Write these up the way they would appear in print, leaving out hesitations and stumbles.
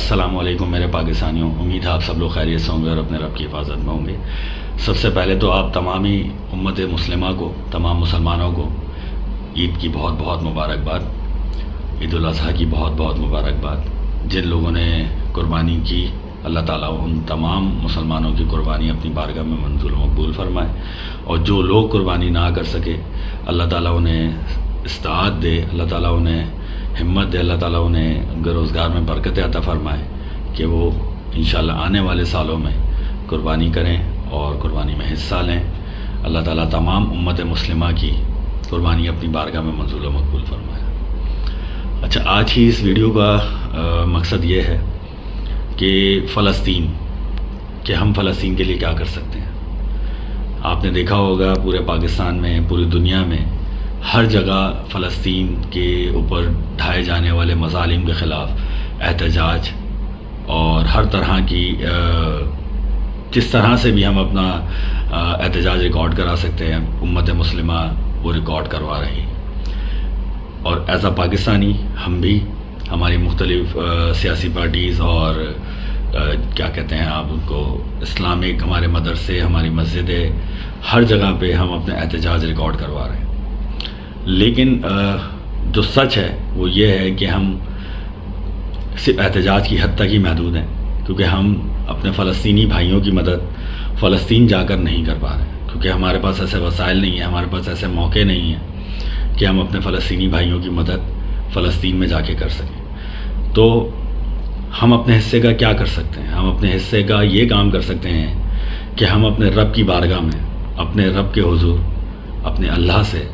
السلام علیکم میرے پاکستانیوں، امید ہے آپ سب لوگ خیریت سے ہوں گے اور اپنے رب کی حفاظت میں ہوں گے۔ سب سے پہلے تو آپ تمامی امت مسلمہ کو، تمام مسلمانوں کو عید کی بہت بہت مبارکباد، عید الاضحیٰ کی بہت بہت مبارکباد۔ جن لوگوں نے قربانی کی، اللہ تعالیٰ ان تمام مسلمانوں کی قربانی اپنی بارگاہ میں منظور و مقبول فرمائے، اور جو لوگ قربانی نہ کر سکے اللہ تعالیٰ انہیں استعداد دے، اللہ تعالیٰ انہیں ہمت دے، اللہ تعالیٰ انہیں ان کے روزگار میں برکت عطا فرمائے کہ وہ انشاءاللہ آنے والے سالوں میں قربانی کریں اور قربانی میں حصہ لیں۔ اللہ تعالیٰ تمام امت مسلمہ کی قربانی اپنی بارگاہ میں منظور و مقبول فرمائے۔ اچھا، آج ہی اس ویڈیو کا مقصد یہ ہے کہ فلسطین، کہ ہم فلسطین کے لیے کیا کر سکتے ہیں۔ آپ نے دیکھا ہوگا پورے پاکستان میں، پوری دنیا میں ہر جگہ فلسطین کے اوپر ڈھائے جانے والے مظالم کے خلاف احتجاج، اور ہر طرح کی جس طرح سے بھی ہم اپنا احتجاج ریکارڈ کرا سکتے ہیں، امت مسلمہ وہ ریکارڈ کروا رہی ہے۔ اور ایز اے پاکستانی ہم بھی، ہماری مختلف سیاسی پارٹیز اور کیا کہتے ہیں آپ ان کو، اسلامک ہمارے مدرسے، ہماری مسجدیں، ہر جگہ پہ ہم اپنے احتجاج ریکارڈ کروا رہے ہیں۔ لیکن جو سچ ہے وہ یہ ہے کہ ہم صرف احتجاج کی حد تک ہی محدود ہیں، کیونکہ ہم اپنے فلسطینی بھائیوں کی مدد فلسطین جا کر نہیں کر پا رہے ہیں، کیونکہ ہمارے پاس ایسے وسائل نہیں ہیں، ہمارے پاس ایسے موقع نہیں ہیں کہ ہم اپنے فلسطینی بھائیوں کی مدد فلسطین میں جا کے کر سکیں۔ تو ہم اپنے حصے کا کیا کر سکتے ہیں؟ ہم اپنے حصے کا یہ کام کر سکتے ہیں کہ ہم اپنے رب کی بارگاہ میں، اپنے رب کے حضور، اپنے اللہ سے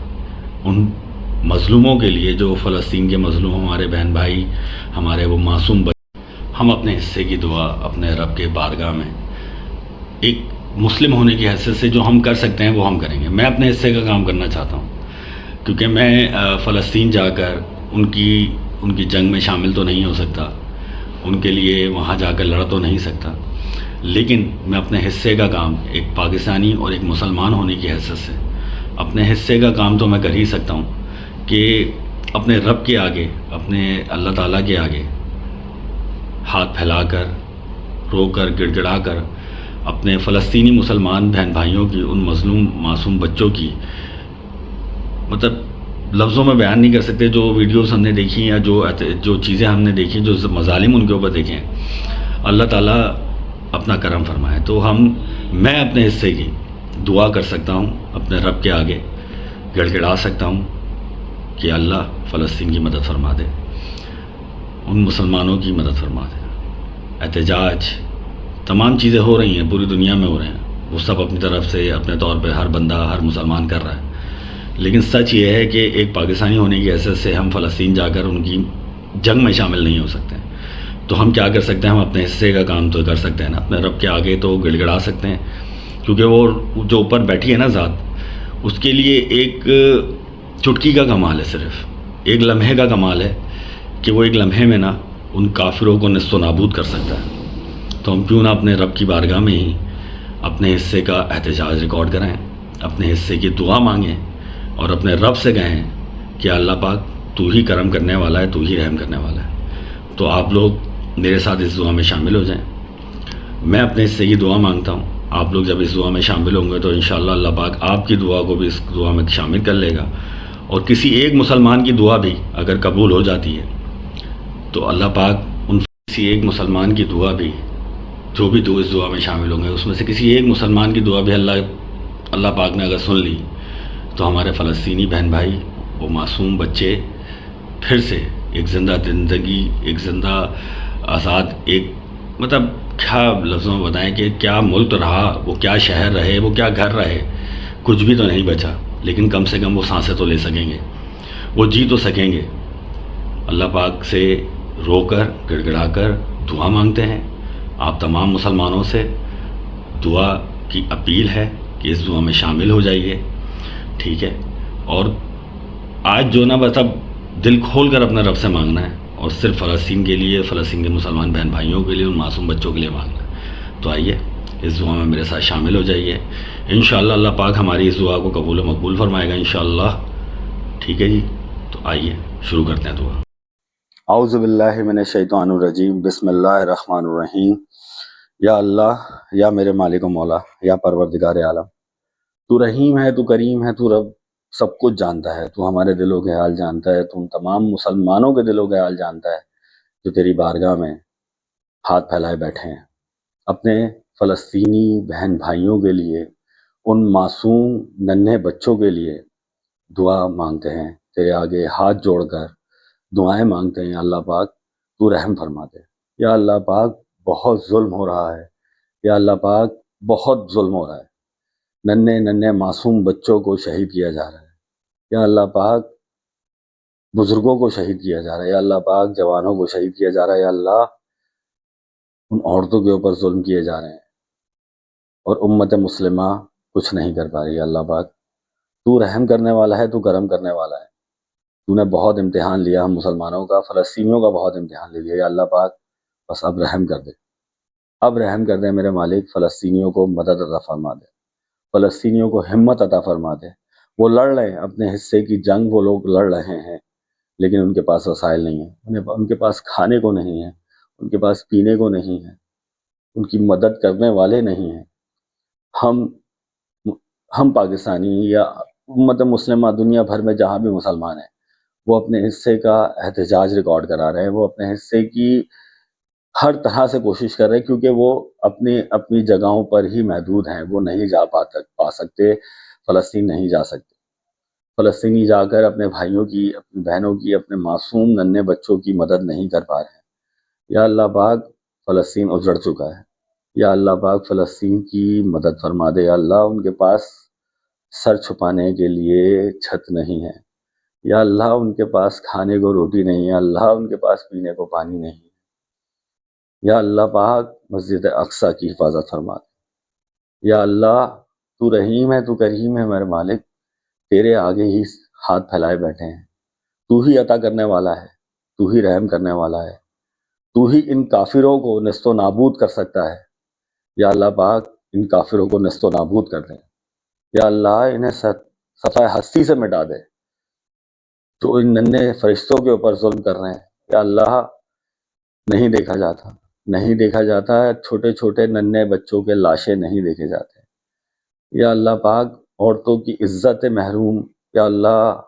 ان مظلوموں کے لیے، جو فلسطین کے مظلوم ہمارے بہن بھائی، ہمارے وہ معصوم بچے، ہم اپنے حصے کی دعا اپنے رب کے بارگاہ میں ایک مسلم ہونے کی حیثیت سے جو ہم کر سکتے ہیں وہ ہم کریں گے۔ میں اپنے حصے کا کام کرنا چاہتا ہوں، کیونکہ میں فلسطین جا کر ان کی جنگ میں شامل تو نہیں ہو سکتا، ان کے لیے وہاں جا کر لڑ تو نہیں سکتا، لیکن میں اپنے حصے کا کام ایک پاکستانی اور ایک مسلمان ہونے کی حیثیت سے اپنے حصے کا کام تو میں کر ہی سکتا ہوں کہ اپنے رب کے آگے، اپنے اللہ تعالیٰ کے آگے ہاتھ پھیلا کر، رو کر، گڑ گڑا کر اپنے فلسطینی مسلمان بہن بھائیوں کی، ان مظلوم معصوم بچوں کی، مطلب لفظوں میں بیان نہیں کر سکتے، جو ویڈیوز ہم نے دیکھی یا جو چیزیں ہم نے دیکھی، جو مظالم ان کے اوپر دیکھے ہیں، اللہ تعالیٰ اپنا کرم فرمائے۔ تو میں اپنے حصے کی دعا کر سکتا ہوں، اپنے رب کے آگے گڑ گڑا سکتا ہوں کہ اللہ فلسطین کی مدد فرما دے، ان مسلمانوں کی مدد فرما دے۔ احتجاج، تمام چیزیں ہو رہی ہیں، پوری دنیا میں ہو رہے ہیں، وہ سب اپنی طرف سے اپنے طور پہ ہر بندہ، ہر مسلمان کر رہا ہے، لیکن سچ یہ ہے کہ ایک پاکستانی ہونے کی حیثیت سے ہم فلسطین جا کر ان کی جنگ میں شامل نہیں ہو سکتے ہیں۔ تو ہم کیا کر سکتے ہیں؟ ہم اپنے حصے کا کام تو کر سکتے ہیں نا، اپنے رب کے آگے تو گڑ گڑا سکتے ہیں، کیونکہ وہ جو اوپر بیٹھی ہے نا ذات، اس کے لیے ایک چٹکی کا کمال ہے، صرف ایک لمحے کا کمال ہے کہ وہ ایک لمحے میں نا ان کافروں کو نست و نابود کر سکتا ہے۔ تو ہم کیوں نہ اپنے رب کی بارگاہ میں ہی اپنے حصے کا احتجاج ریکارڈ کریں، اپنے حصے کی دعا مانگیں اور اپنے رب سے کہیں کہ اللہ پاک تو ہی کرم کرنے والا ہے، تو ہی رحم کرنے والا ہے۔ تو آپ لوگ میرے ساتھ اس دعا میں شامل ہو جائیں۔ میں اپنے حصے کی دعا مانگتا ہوں، آپ لوگ جب اس دعا میں شامل ہوں گے تو انشاءاللہ اللہ پاک آپ کی دعا کو بھی اس دعا میں شامل کر لے گا، اور کسی ایک مسلمان کی دعا بھی اگر قبول ہو جاتی ہے تو اللہ پاک کسی ایک مسلمان کی دعا بھی، جو بھی اس دعا میں شامل ہوں گے اس میں سے کسی ایک مسلمان کی دعا بھی اللہ پاک نے اگر سن لی تو ہمارے فلسطینی بہن بھائی، وہ معصوم بچے پھر سے ایک زندہ زندگی، ایک زندہ آزاد، ایک مطلب کیا لفظوں میں بتائیں کہ کیا ملک رہا، وہ کیا شہر رہے، وہ کیا گھر رہے، کچھ بھی تو نہیں بچا، لیکن کم سے کم وہ سانسیں تو لے سکیں گے، وہ جی تو سکیں گے۔ اللہ پاک سے رو کر، گڑ گڑا کر دعا مانگتے ہیں۔ آپ تمام مسلمانوں سے دعا کی اپیل ہے کہ اس دعا میں شامل ہو جائیے، ٹھیک ہے؟ اور آج جو نا بس اب دل کھول کر اپنے رب سے مانگنا ہے، اور صرف فلسطین کے لیے، فلسطین کے مسلمان بہن بھائیوں کے لیے، ان معصوم بچوں کے لیے مانگنا ہے۔ تو آئیے اس دعا میں میرے ساتھ شامل ہو جائیے، انشاءاللہ اللہ پاک ہماری اس دعا کو قبول و مقبول فرمائے گا انشاءاللہ، ٹھیک ہے جی؟ تو آئیے شروع کرتے ہیں دعا۔ اعوذ باللہ من الشیطان الرجیم، بسم اللہ الرحمن الرحیم۔ یا اللہ، یا میرے مالک و مولا، یا پروردگار عالم، تو رحیم ہے، تو کریم ہے، تو رب سب کچھ جانتا ہے، تو ہمارے دلوں کے حال جانتا ہے، تم تمام مسلمانوں کے دلوں کے حال جانتا ہے جو تیری بارگاہ میں ہاتھ پھیلائے بیٹھے ہیں۔ اپنے فلسطینی بہن بھائیوں کے لیے، ان معصوم ننھے بچوں کے لیے دعا مانگتے ہیں، تیرے آگے ہاتھ جوڑ کر دعائیں مانگتے ہیں۔ یا اللہ پاک، تو رحم فرما دے۔ یا اللہ پاک، بہت ظلم ہو رہا ہے۔ یا اللہ پاک، بہت ظلم ہو رہا ہے، ننھے ننھے معصوم بچوں کو شہید کیا جا رہا ہے۔ یا اللہ پاک، بزرگوں کو شہید کیا جا رہا ہے۔ یا اللہ پاک، جوانوں کو شہید کیا جا رہا ہے۔ یا اللہ، ان عورتوں کے اوپر ظلم کیے جا رہے ہیں اور امت مسلمہ کچھ نہیں کر پا رہی۔ یا اللہ پاک، تو رحم کرنے والا ہے، تو کرم کرنے والا ہے۔ تو نے بہت امتحان لیا ہم مسلمانوں کا، فلسطینیوں کا بہت امتحان لے لیا۔ یا اللہ پاک، بس اب رحم کر دے، اب رحم کر دے میرے مالک۔ فلسطینیوں کو مدد عطا فرما دے، فلسطینیوں کو ہمت عطا فرما دے۔ وہ لڑ رہے ہیں اپنے حصے کی جنگ، وہ لوگ لڑ رہے ہیں، لیکن ان کے پاس وسائل نہیں ہیں، ان کے پاس کھانے کو نہیں ہے، ان کے پاس پینے کو نہیں ہے، ان کی مدد کرنے والے نہیں ہیں۔ ہم پاکستانی یا امت مسلمہ دنیا بھر میں جہاں بھی مسلمان ہیں، وہ اپنے حصے کا احتجاج ریکارڈ کرا رہے ہیں، وہ اپنے حصے کی ہر طرح سے کوشش کر رہے ہیں، کیونکہ وہ اپنی جگہوں پر ہی محدود ہیں، وہ نہیں جا پا سکتے، فلسطین نہیں جا سکتے۔ فلسطینی جا کر اپنے بھائیوں کی، اپنی بہنوں کی، اپنے معصوم ننھے بچوں کی مدد نہیں کر پا رہے ہیں۔ یا اللہ پاک، فلسطین اجڑ چکا ہے۔ یا اللہ پاک، فلسطین کی مدد فرما دے۔ یا اللہ، ان کے پاس سر چھپانے کے لیے چھت نہیں ہے۔ یا اللہ، ان کے پاس کھانے کو روٹی نہیں ہے۔ اللہ، ان کے پاس پینے کو پانی نہیں ہے۔ یا اللہ پاک، مسجد اقصی کی حفاظت فرما دے۔ یا اللہ، تو رحیم ہے، تو کریم ہے میرے مالک، تیرے آگے ہی ہاتھ پھیلائے بیٹھے ہیں۔ تو ہی عطا کرنے والا ہے، تو ہی رحم کرنے والا ہے، تو ہی ان کافروں کو نیست و نابود کر سکتا ہے۔ یا اللہ پاک، ان کافروں کو نیست و نابود کر دے۔ یا اللہ، انہیں صفحہ ہستی سے مٹا دے جو ان ننھے فرشتوں کے اوپر ظلم کر رہے ہیں۔ یا اللہ، نہیں دیکھا جاتا، نہیں دیکھا جاتا، چھوٹے چھوٹے ننھے بچوں کے لاشیں نہیں دیکھے جاتے۔ یا اللہ پاک، عورتوں کی عزت محروم، یا اللہ،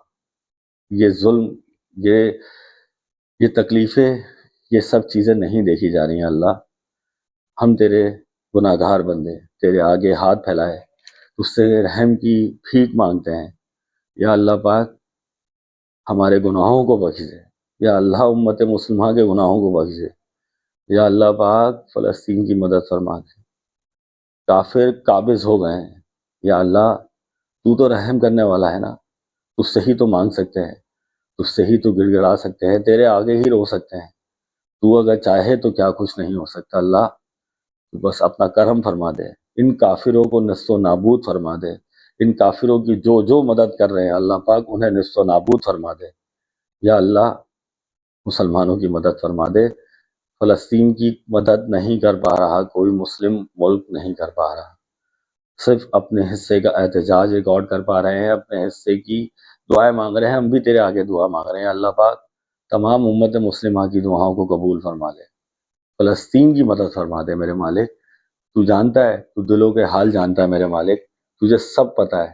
یہ ظلم، یہ تکلیفیں، یہ سب چیزیں نہیں دیکھی جا رہی ہیں۔ اللہ، ہم تیرے گناہ گار بندے تیرے آگے ہاتھ پھیلائے اس سے رحم کی بھیک مانگتے ہیں۔ یا اللہ پاک، ہمارے گناہوں کو بخش دے۔ یا اللہ، امت مسلمہ کے گناہوں کو بخش دے۔ یا اللہ پاک، فلسطین کی مدد فرما دے۔ کافر قابض ہو گئے ہیں۔ یا اللہ، تو رحم کرنے والا ہے نا، تجھ سے ہی تو مانگ سکتے ہیں، تجھ سے ہی تو گڑ گڑا سکتے ہیں، تیرے آگے ہی رو سکتے ہیں۔ تو اگر چاہے تو کیا کچھ نہیں ہو سکتا۔ اللہ، تو بس اپنا کرم فرما دے، ان کافروں کو نیست و نابود فرما دے، ان کافروں کی جو مدد کر رہے ہیں اللہ پاک انہیں نیست و نابود فرما دے۔ یا اللہ، مسلمانوں کی مدد فرما دے۔ فلسطین کی مدد نہیں کر پا رہا کوئی مسلم ملک، نہیں کر پا رہا، صرف اپنے حصے کا احتجاج ریکارڈ کر پا رہے ہیں، اپنے حصے کی دعائیں مانگ رہے ہیں۔ ہم بھی تیرے آگے دعا مانگ رہے ہیں۔ اللہ پاک، تمام امت مسلمہ کی دعاؤں کو قبول فرما لے، فلسطین کی مدد فرما دے میرے مالک۔ تو جانتا ہے، تو دلوں کے حال جانتا ہے میرے مالک، تجھے سب پتہ ہے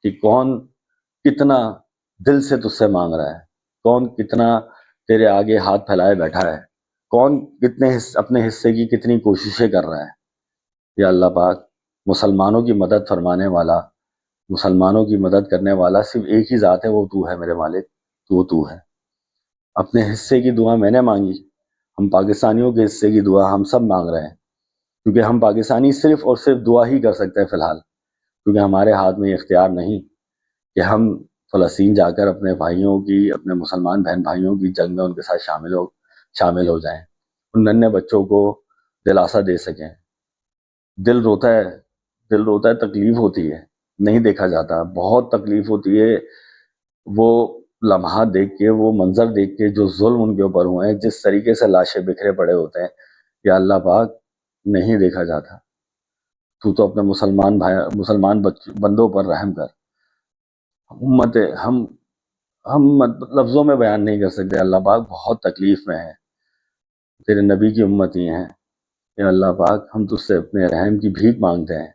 کہ کون کتنا دل سے تجھ سے مانگ رہا ہے، کون کتنا تیرے آگے ہاتھ پھیلائے بیٹھا ہے، کون کتنے اپنے حصے کی کتنی کوششیں کر رہا ہے۔ یا اللہ پاک، مسلمانوں کی مدد فرمانے والا، مسلمانوں کی مدد کرنے والا صرف ایک ہی ذات ہے، وہ تو ہے میرے مالک، تو ہے۔ اپنے حصے کی دعا میں نے مانگی، ہم پاکستانیوں کے حصے کی دعا ہم سب مانگ رہے ہیں، کیونکہ ہم پاکستانی صرف اور صرف دعا ہی کر سکتے ہیں فی الحال، کیونکہ ہمارے ہاتھ میں یہ اختیار نہیں کہ ہم فلسطین جا کر اپنے بھائیوں کی، اپنے مسلمان بہن بھائیوں کی جنگ میں ان کے ساتھ شامل ہو جائیں، ان ننھے بچوں کو دلاسا دے سکیں۔ دل روتا ہے، تکلیف ہوتی ہے، نہیں دیکھا جاتا، بہت تکلیف ہوتی ہے وہ لمحات دیکھ کے، وہ منظر دیکھ کے جو ظلم ان کے اوپر ہوئے ہیں، جس طریقے سے لاشیں بکھرے پڑے ہوتے ہیں۔ یا اللہ پاک، نہیں دیکھا جاتا، تو اپنے مسلمان بندوں پر رحم کر۔ ہم ہم لفظوں میں بیان نہیں کر سکتے، اللہ پاک بہت تکلیف میں ہے، تیرے نبی کی امتی ہیں، یا اللہ پاک ہم تجھ سے اپنے رحم کی بھیک مانگتے ہیں،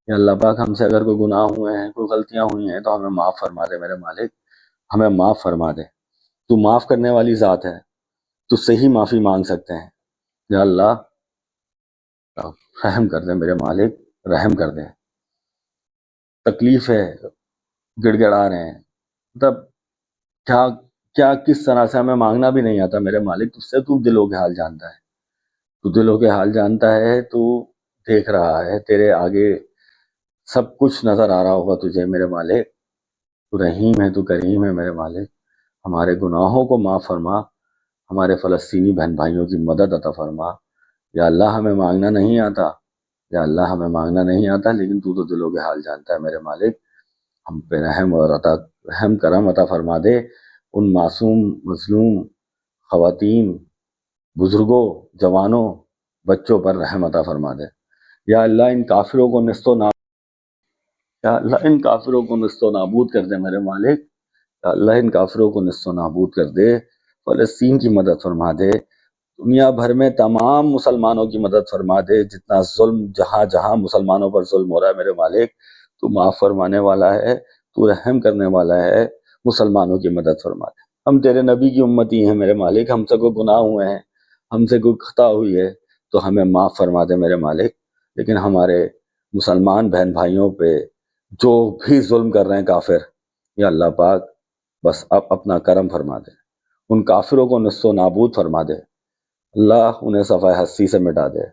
یا اللہ پاک ہم سے اگر کوئی گناہ ہوئے ہیں، کوئی غلطیاں ہوئی ہیں تو ہمیں معاف فرما دے میرے مالک، ہمیں معاف فرما دے، تو معاف کرنے والی ذات ہے، تجھ سے ہی معافی مانگ سکتے ہیں، یا اللہ رحم کر دے میرے مالک، رحم کر دے، تکلیف ہے، گڑ گڑا رہے ہیں، مطلب کیا کیا کس طرح سے ہمیں مانگنا بھی نہیں آتا میرے مالک، تجھ سے تو دلوں کے حال جانتا ہے، تو دلوں کے حال جانتا ہے، تو دیکھ رہا ہے، تیرے آگے سب کچھ نظر آ رہا ہوگا تجھے میرے مالک، تو رحیم ہے، تو کریم ہے میرے مالک، ہمارے گناہوں کو معاف فرما، ہمارے فلسطینی بہن بھائیوں کی مدد عطا فرما، یا اللہ ہمیں مانگنا نہیں آتا، یا اللہ ہمیں مانگنا نہیں آتا، لیکن تو دلوں کے حال جانتا ہے میرے مالک، ہم پہ رحم کرم عطا فرما دے، ان معصوم مظلوم خواتین، بزرگوں، جوانوں، بچوں پر رحم عطا فرما دے، یا اللہ ان کافروں کو نست و یا اللہ ان کافروں کو نست و نابود کر دے میرے مالک، یا اللہ ان کافروں کو نست و نابود کر دے، فلسطین کی مدد فرما دے، دنیا بھر میں تمام مسلمانوں کی مدد فرما دے، جتنا ظلم جہاں جہاں مسلمانوں پر ظلم ہو رہا ہے میرے مالک، تو معاف فرمانے والا ہے، تو رحم کرنے والا ہے، مسلمانوں کی مدد فرما دے، ہم تیرے نبی کی امتی ہیں میرے مالک، ہم سے کوئی گناہ ہوئے ہیں، ہم سے کوئی خطا ہوئی ہے تو ہمیں معاف فرما دے میرے مالک، لیکن ہمارے مسلمان بہن بھائیوں پہ جو بھی ظلم کر رہے ہیں کافر، یا اللہ پاک بس اب اپنا کرم فرما دے، ان کافروں کو نصف و نابود فرما دے، اللہ انہیں صفحہ ہستی سے مٹا دے،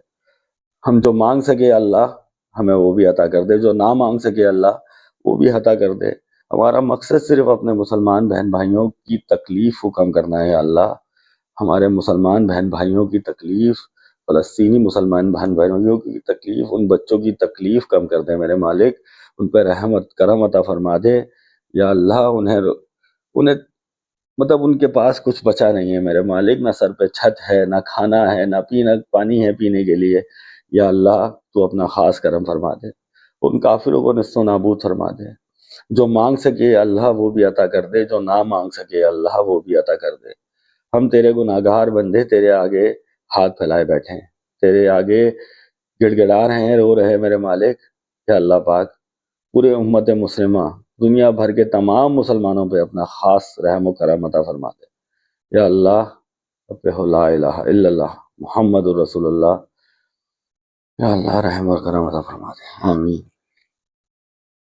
ہم جو مانگ سکے اللہ ہمیں وہ بھی عطا کر دے، جو نہ مانگ سکے اللہ وہ بھی عطا کر دے، ہمارا مقصد صرف اپنے مسلمان بہن بھائیوں کی تکلیف کو کم کرنا ہے، یا اللہ ہمارے مسلمان بہن بھائیوں کی تکلیف، فلسطینی مسلمان بہن بھائیوں کی تکلیف، ان بچوں کی تکلیف کم کر دے میرے مالک، ان پہ رحمت کرم عطا فرما دے، یا اللہ انہیں مطلب ان کے پاس کچھ بچا نہیں ہے میرے مالک، نہ سر پہ چھت ہے، نہ کھانا ہے، نہ پانی ہے پینے کے لیے، یا اللہ تو اپنا خاص کرم فرما دے، ان کافروں کو نصف و نابود فرما دے، جو مانگ سکے اللہ وہ بھی عطا کر دے، جو نہ مانگ سکے اللہ وہ بھی عطا کر دے، ہم تیرے گناہگار بندے تیرے آگے ہاتھ پھیلائے بیٹھے ہیں، تیرے آگے گڑ گڑا رہے ہیں، رو رہے ہیں میرے مالک، یا اللہ پاک پورے امت مسلمہ دنیا بھر کے تمام مسلمانوں پہ اپنا خاص رحم و کرم عطا فرما دے، یا اللہ لا الہ الا اللہ محمد الرسول اللہ، یا اللہ رحم و کرم عطا فرما دے، آمین۔